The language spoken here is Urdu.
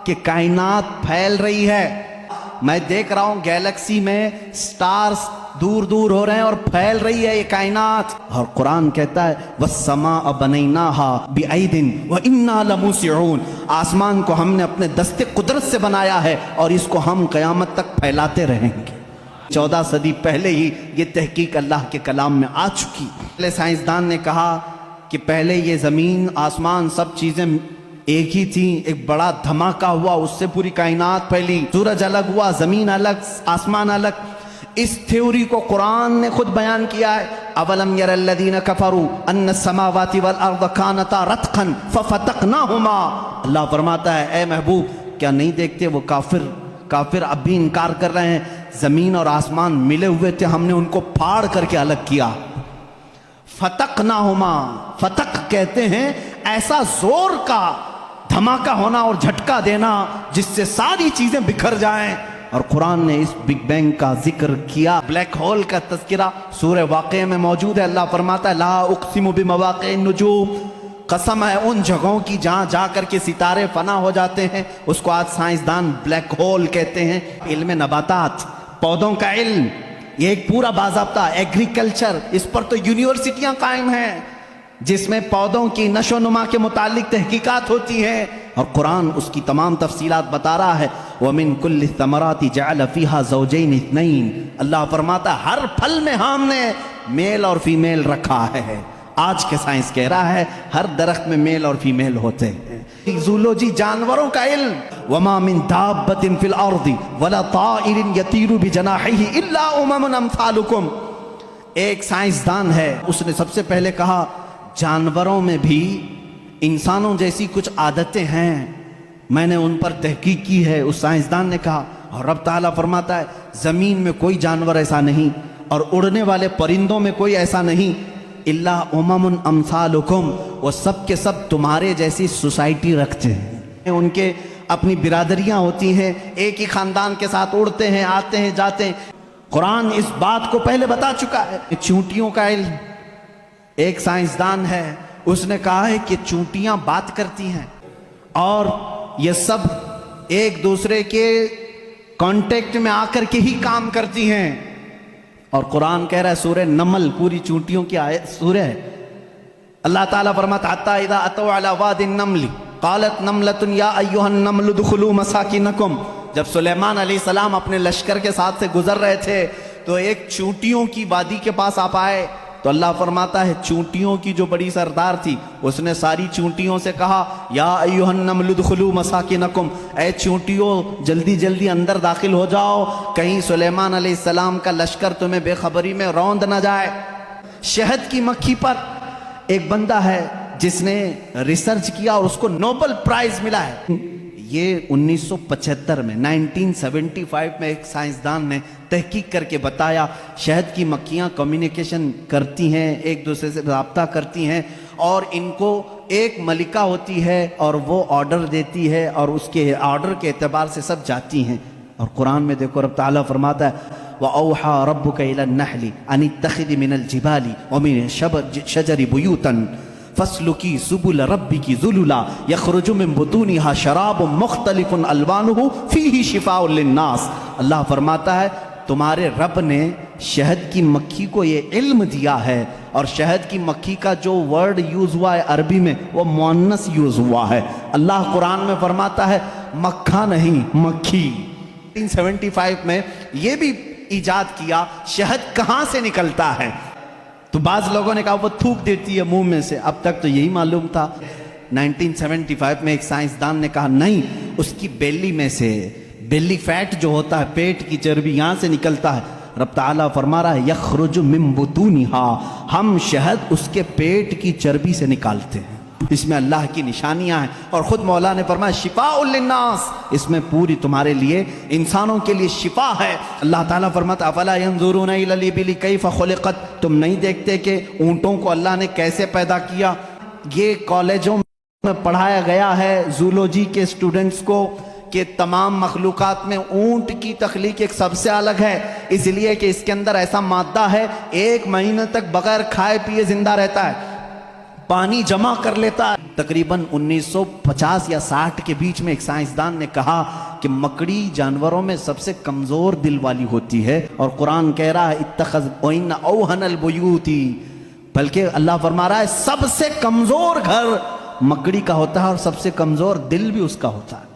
کہ کائنات پھیل رہی ہے. میں دیکھ رہا ہوں گیلیکسی میں سٹارز دور دور ہو رہے ہیں اور پھیل رہی ہے یہ کائنات. اور قرآن کہتا ہے وَالسَّمَاءَ بَنَيْنَاهَا بِأَيْدٍ وَإِنَّا لَمُوسِعُونَ. آسمان کو ہم نے اپنے دست قدرت سے بنایا ہے اور اس کو ہم قیامت تک پھیلاتے رہیں گے. 14 صدی پہلے ہی یہ تحقیق اللہ کے کلام میں آ چکی. پہلے سائنسدان نے کہا کہ پہلے یہ زمین آسمان سب چیزیں ایک ہی تھیں، ایک بڑا دھماکہ ہوا، اس سے پوری کائنات پھیلی، سورج الگ ہوا، زمین الگ، آسمان الگ. اس تھیوری کو قرآن نے خود بیان کیا ہے. اولم یر الذین کفروا ان السماوات والارض کانتا رتقا ففتقناہما. اللہ فرماتا ہے اے محبوب کیا نہیں دیکھتے وہ کافر اب بھی انکار کر رہے ہیں، زمین اور آسمان ملے ہوئے تھے، ہم نے ان کو پھاڑ کر کے الگ کیا. فتقناہما، فتق کہتے ہیں ایسا زور کا دھماکہ ہونا اور جھٹکا دینا جس سے ساری چیزیں بکھر جائیں. اور قرآن نے اس بگ بینگ کا ذکر کیا. بلیک ہول کا تذکرہ سورہ واقعہ میں موجود ہے. اللہ فرماتا ہے لا اقسم بمواقع النجوم، قسم ہے ان جگہوں کی جہاں جا کر کے ستارے فنا ہو جاتے ہیں. اس کو آج سائنسدان بلیک ہول کہتے ہیں. علم نباتات، پودوں کا علم، یہ ایک پورا باضابطہ ایگریکلچر، اس پر تو یونیورسٹیاں قائم ہیں جس میں پودوں کی نشو و نما کے متعلق تحقیقات ہوتی ہیں. اور قرآن اس کی تمام تفصیلات بتا رہا ہے. وَمِن كُلِّ الثَّمَرَاتِ جَعَلَ فِيهَا زَوْجَيْنِ اثْنَيْنِ. اللہ فرماتا ہے ہر پھل میں ہم نے میل اور فیمیل رکھا ہے. آج کے سائنس کہہ رہا ہے ہر درخت میں میل اور فیمیل ہوتے ہیں. زولوجی، جانوروں کا علم. وَمَا مِن دَابَّةٍ فِي الْأَرْضِ وَلَا طَائِرٍ يَطِيرُ بِجَنَاحِهِ إِلَّا أُمَمٌ أَمْثَالُكُمْ. ایک سائنسدان ہے، اس نے سب سے پہلے کہا جانوروں میں بھی انسانوں جیسی کچھ عادتیں ہیں، میں نے ان پر تحقیق کی ہے. اس سائنسدان نے کہا. اور رب تعالیٰ فرماتا ہے زمین میں کوئی جانور ایسا نہیں اور اڑنے والے پرندوں میں کوئی ایسا نہیں. الا امم امثالکم، وہ سب کے سب تمہارے جیسی سوسائٹی رکھتے ہیں. ان کے اپنی برادریاں ہوتی ہیں، ایک ہی خاندان کے ساتھ اڑتے ہیں، آتے ہیں، جاتے ہیں. قرآن اس بات کو پہلے بتا چکا ہے. چونٹیوں کا علم، ایک سائنسدان ہے، اس نے کہا ہے کہ چونٹیاں بات کرتی ہیں اور یہ سب ایک دوسرے کے کانٹیکٹ میں آ کر کے ہی کام کرتی ہیں. اور قرآن کہہ رہا ہے سورہ نمل پوری چونٹیوں کی سورہ ہے. اللہ تعالیٰ فرماتا حتی اذا اتوا علی واد النمل قالت نملۃ یا ایھا النمل ادخلوا مساکنکم. جب سلیمان علیہ السلام اپنے لشکر کے ساتھ سے گزر رہے تھے تو ایک چونٹیوں کی وادی کے پاس آپ آئے تو اللہ فرماتا ہے چونٹیوں کی جو بڑی سردار تھی اس نے ساری چونٹیوں سے کہا یا ایھا النمل ادخلوا مساکنکم، اے چونٹیوں جلدی جلدی اندر داخل ہو جاؤ، کہیں سلیمان علیہ السلام کا لشکر تمہیں بے خبری میں روند نہ جائے. شہد کی مکھی پر ایک بندہ ہے جس نے ریسرچ کیا اور اس کو نوبل پرائز ملا ہے. یہ 1975 میں 1975 میں ایک سائنسدان نے تحقیق کر کے بتایا شہد کی مکھیاں کمیونیکیشن کرتی ہیں، ایک دوسرے سے رابطہ کرتی ہیں اور ان کو ایک ملکہ ہوتی ہے اور وہ آرڈر دیتی ہے اور اس کے آرڈر کے اعتبار سے سب جاتی ہیں. اور قرآن میں دیکھو رب تعالیٰ فرماتا ہے وَأَوْحَى رَبُّكَ إِلَى النَّحْلِ أَنِ اتَّخِذِ مِنَ الْجِبَالِ وَمِنَ الشَّجَرِ بُيُوتًا فَاسْلُكِي سُبُلَ رَبِّكِ ذُلُلًا يَخْرُجُ مِن بُطُونِهَا شَرَابٌ مُخْتَلِفٌ أَلْوَانُهُ فِيهِ شِفَاءٌ لِلنَّاسِ. اللہ فرماتا ہے تمہارے رب نے شہد کی مکھی کو یہ علم دیا ہے اور شہد کی مکھی کا جو ورڈ یوز ہوا ہے عربی میں وہ مؤنث یوز ہوا ہے. اللہ قرآن میں فرماتا ہے مکھا نہیں مکھی. 1975 میں یہ بھی ایجاد کیا شہد کہاں سے نکلتا ہے. تو بعض لوگوں نے کہا وہ تھوک دیتی ہے منہ میں سے، اب تک تو یہی معلوم تھا. 1975 میں ایک سائنسدان نے کہا نہیں، اس کی بیلی میں سے، بیلی فیٹ جو ہوتا ہے پیٹ کی چربی یہاں سے نکلتا ہے. رب تعالیٰ فرما رہا ہے یخرج من بطونها، ہم شہد اس کے پیٹ کی چربی سے نکالتے ہیں. اس میں اللہ کی نشانیاں ہیں اور خود مولا نے فرمایا شفاء للناس، اس میں پوری تمہارے لیے انسانوں کے لیے شفا ہے. اللہ تعالیٰ فرماتا افلا ينظرون الى الابل كيف خلقت، تم نہیں دیکھتے کہ اونٹوں کو اللہ نے کیسے پیدا کیا. یہ کالجوں میں پڑھایا گیا ہے زولوجی کے اسٹوڈنٹس کو کہ تمام مخلوقات میں اونٹ کی تخلیق ایک سب سے الگ ہے، اس لیے کہ اس کے اندر ایسا مادہ ہے 1 مہینے تک بغیر کھائے پیے زندہ رہتا ہے. پانی جمع کر لیتا ہے۔ تقریباً 1950 یا 60 کے بیچ میں ایک سائنسدان نے کہا کہ مکڑی جانوروں میں سب سے کمزور دل والی ہوتی ہے، اور قرآن کہہ رہا ہے اتخذ وَإِنَّ أَوْهَنَ الْبُيُوتِ، بلکہ اللہ فرما رہا ہے سب سے کمزور گھر مکڑی کا ہوتا ہے اور سب سے کمزور دل بھی اس کا ہوتا ہے۔